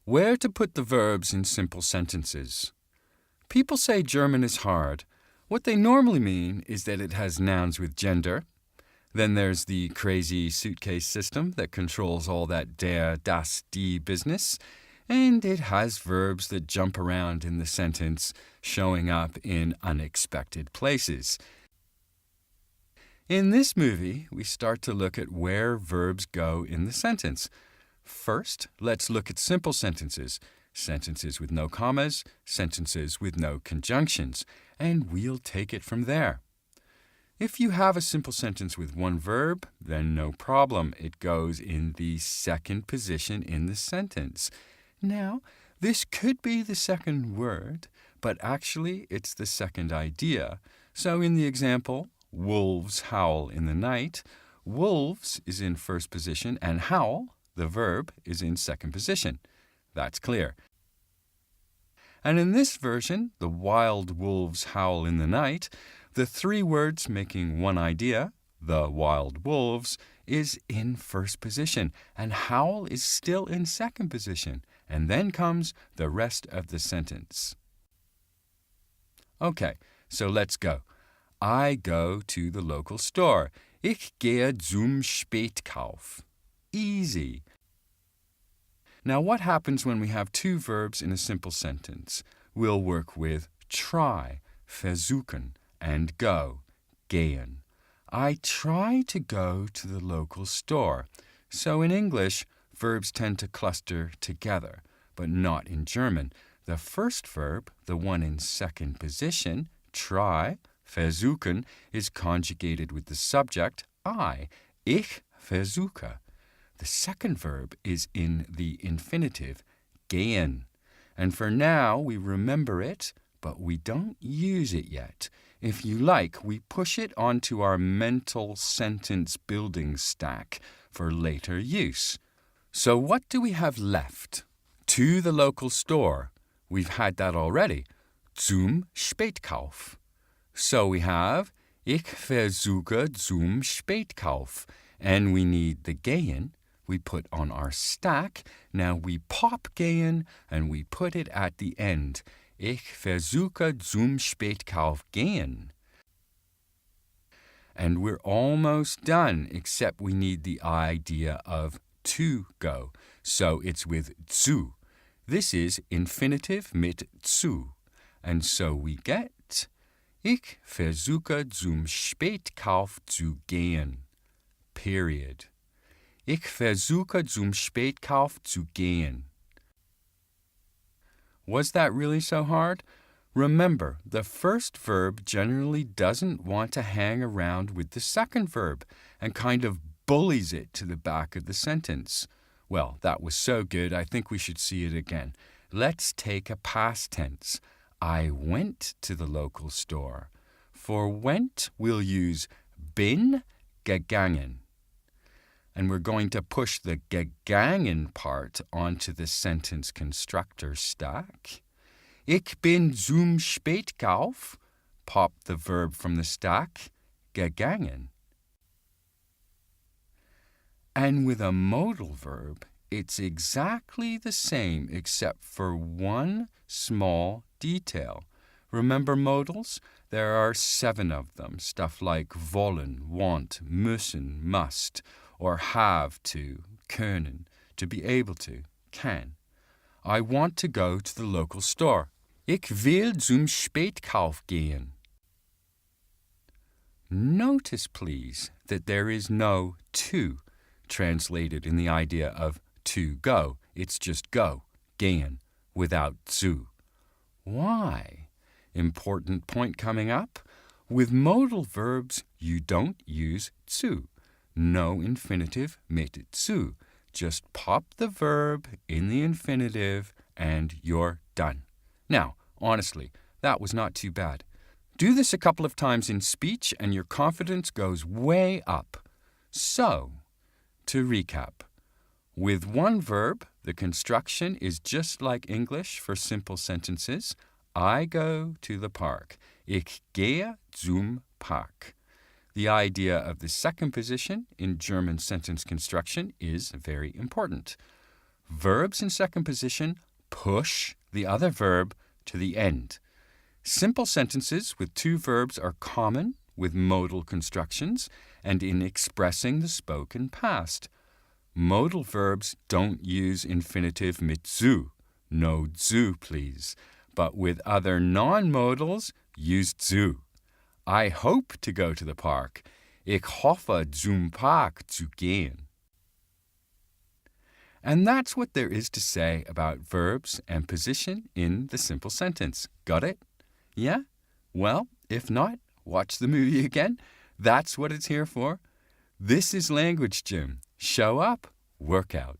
Where to put the verbs in simple sentences. People say German is hard. What they normally mean is that it has nouns with gender. Then there's the crazy suitcase system that controls all that der, das, die business. And it has verbs that jump around in the sentence, showing up in unexpected places. In this movie, we start to look at where verbs go in the sentence. First, let's look at simple sentences. Sentences with no commas, sentences with no conjunctions, and we'll take it from there. If you have a simple sentence with one verb, then no problem. It goes in the second position in the sentence. Now, this could be the second word, but actually it's the second idea. So in the example, wolves howl in the night, wolves is in first position and howl, the verb, is in second position. That's clear. And in this version, the wild wolves howl in the night, the three words making one idea, the wild wolves, is in first position, and howl is still in second position. And then comes the rest of the sentence. Okay, so let's go. I go to the local store. Ich gehe zum Spätkauf. Easy. Now, what happens when we have two verbs in a simple sentence? We'll work with try, versuchen, and go, gehen. I try to go to the local store. So in English, verbs tend to cluster together, but not in German. The first verb, the one in second position, try, versuchen, is conjugated with the subject, I, ich versuche. The second verb is in the infinitive, gehen. And for now, we remember it, but we don't use it yet. If you like, we push it onto our mental sentence building stack for later use. So what do we have left? To the local store. We've had that already. Zum Spätkauf. So we have Ich versuche zum Spätkauf. And we need the gehen. We put on our stack. Now we pop gehen and we put it at the end. Ich versuche zum Spätkauf gehen. And we're almost done, except we need the idea of to go. So it's with zu. This is infinitive mit zu. And so we get Ich versuche zum Spätkauf zu gehen. Period. Ich versuche zum Spätkauf zu gehen. Was that really so hard? Remember, the first verb generally doesn't want to hang around with the second verb and kind of bullies it to the back of the sentence. Well, that was so good, I think we should see it again. Let's take a past tense. I went to the local store. For went, we'll use bin gegangen. And we're going to push the gegangen part onto the sentence constructor stack. Ich bin zum Spätkauf. Pop the verb from the stack, gegangen. And with a modal verb, it's exactly the same except for one small detail. Remember modals? There are 7 of them, stuff like wollen, want, müssen, must, or have to, können, to be able to, can. I want to go to the local store. Ich will zum Spätkauf gehen. Notice, please, that there is no to translated in the idea of to go. It's just go, gehen, without zu. Why? Important point coming up. With modal verbs, you don't use zu. No infinitive mit zu. Just pop the verb in the infinitive and you're done. Now, honestly, that was not too bad. Do this a couple of times in speech and your confidence goes way up. So, to recap, with one verb, the construction is just like English for simple sentences. I go to the park. Ich gehe zum Park. The idea of the second position in German sentence construction is very important. verbs in second position push the other verb to the end. Simple sentences with two verbs are common with modal constructions and in expressing the spoken past. Modal verbs don't use infinitive mit zu. No zu, please. But with other non-modals, use zu. I hope to go to the park. Ich hoffe, zum Park zu gehen. And that's what there is to say about verbs and position in the simple sentence. Got it? Yeah? Well, if not, watch the movie again. That's what it's here for. This is Language Gym. Show up, work out.